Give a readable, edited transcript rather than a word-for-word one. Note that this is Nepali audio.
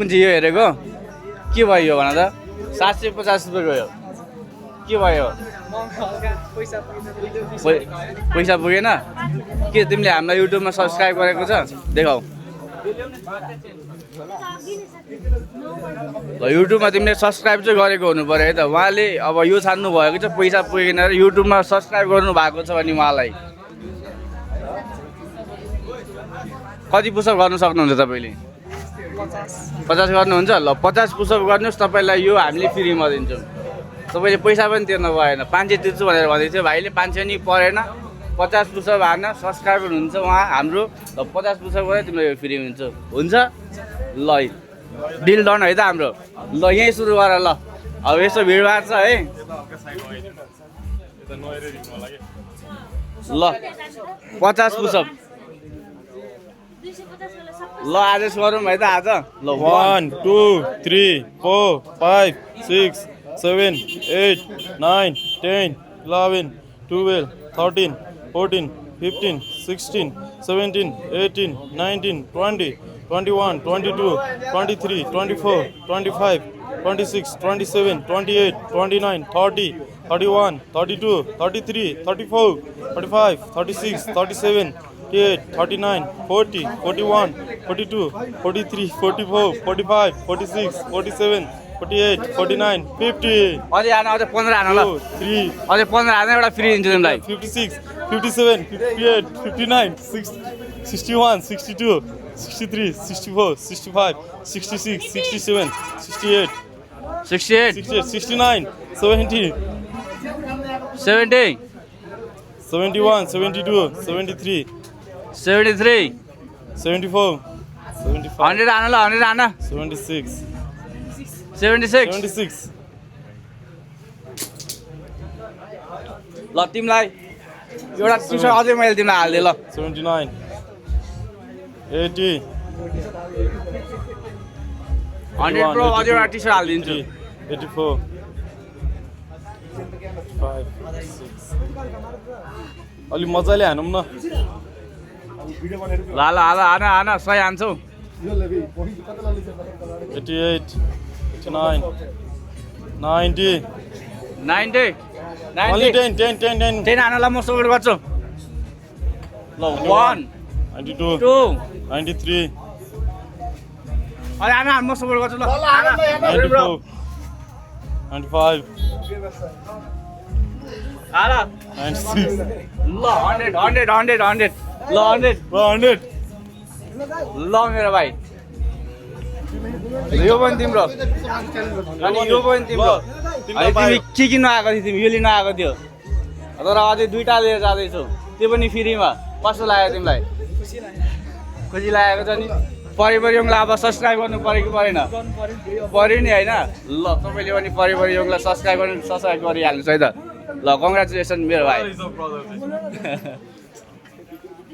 कुन चाहिँ यो हेरेको के भयो यो भन त 750 रुपियाँ गयो के भयो पैसा पुगेन के तिमीले हामीलाई युट्युबमा सब्सक्राइब गरेको छ देखाऊ ल युट्युबमा तिमीले सब्सक्राइब चाहिँ गरेको हुनु पर्यो है त उहाँले अब यो छान्नु भएको चाहिँ पैसा पुगेन र युट्युबमा सब्सक्राइब गर्नु भएको छ भने उहाँलाई कति पुसअप गर्न सक्नुहुन्छ तपाईँले 50 गर्नुहुन्छ ल 50 पुसअप गर्नुहोस् तपाईँलाई यो हामीले फ्रीमा दिन्छौँ तपाईँले पैसा पनि तिर्नु भएन 500 तिर्छु भनेर भन्दै थियो भाइले 500 नि परेन 50 पुसअप हान्न सब्सक्राइबर हुनुहुन्छ उहाँ हाम्रो ल 50 पुसअप गरेर तिमीलाई यो फ्री हुन्छ ल डिल डन है त हाम्रो ल यहीँ सुरु गर ल अब यसो भिडभाड छ है ल 50 पुसअप ल आज गरौँ है त आज ल 1 2 3 4 5 6 7 8 9 10 11 12 13 14 15 16 17 18 19 20 21 22 23 24 25 26 27 28 29 30 31 32 33 34 35 36 37 38 39 40 41 42 43 44 45 46 47 48 49 50 अझै हान अझै 15 हान ल 3 अझै 15 हान एउटा फ्री दिन्छु तिमीलाई 56 57 58 59 61 62 63 64 65 66 67 68 68 69 70 70 71 72 73 73 74 75 100 हान ल 100 हान 76 76 76 ल तिमीलाई एउटा टी-सर्ट अझै मैले तिमीलाई हाल्दिएँ ल 79 80 100 प्रो अझै एउटा टी-सर्ट हालिदिन्छु 84 5 6 अलि मजाले हानौँ न ल ल हाल हान हान सही हान्छौ 88 89 90 90 only 90 10 10 10 10 10 हान ल म सपोर्ट गर्छु ल 1 92 2 93 अरे हान हान म सपोर्ट गर्छु ल 94 95 हाल 96 ल 100 100 100 100 ल 100 100 ल मेरो भाइ यो पनि तिम्रो अनि यो पनि तिम्रो अनि तिमी के किन्न आएको थियौ तिमी यो लिन आएको थियो तर अझै दुईटा लिएर जाँदैछौ त्यो पनि फ्रीमा कस्तो लाग्यो तिमीलाई खुसी लागेको छ नि परिवारयोङलाई अब सब्सक्राइब गर्नु पऱ्यो कि परेन पऱ्यो नि होइन ल तपाईँले पनि परिवारयोङलाई सब्सक्राइब गरिहाल्नुहोस् है त ल कङ्ग्रेचुलेसन मेरो भाइ